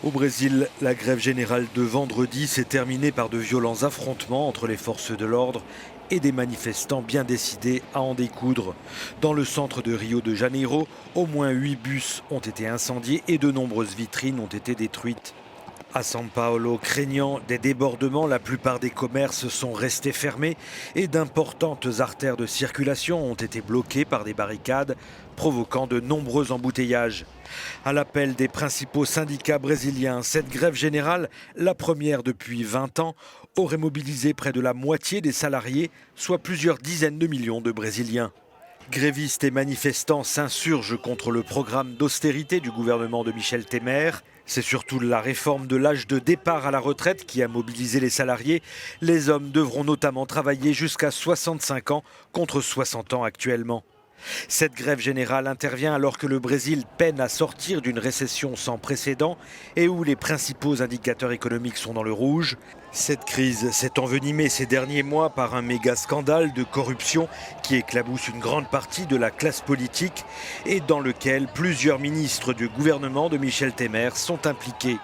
Au Brésil, la grève générale de vendredi s'est terminée par de violents affrontements entre les forces de l'ordre et des manifestants bien décidés à en découdre. Dans le centre de Rio de Janeiro, au moins 8 bus ont été incendiés et de nombreuses vitrines ont été détruites. À São Paulo, craignant des débordements, la plupart des commerces sont restés fermés et d'importantes artères de circulation ont été bloquées par des barricades, provoquant de nombreux embouteillages. À l'appel des principaux syndicats brésiliens, cette grève générale, la première depuis 20 ans, aurait mobilisé près de la moitié des salariés, soit plusieurs dizaines de millions de Brésiliens. Grévistes et manifestants s'insurgent contre le programme d'austérité du gouvernement de Michel Temer. C'est surtout la réforme de l'âge de départ à la retraite qui a mobilisé les salariés. Les hommes devront notamment travailler jusqu'à 65 ans contre 60 ans actuellement. Cette grève générale intervient alors que le Brésil peine à sortir d'une récession sans précédent et où les principaux indicateurs économiques sont dans le rouge. Cette crise s'est envenimée ces derniers mois par un méga scandale de corruption qui éclabousse une grande partie de la classe politique et dans lequel plusieurs ministres du gouvernement de Michel Temer sont impliqués.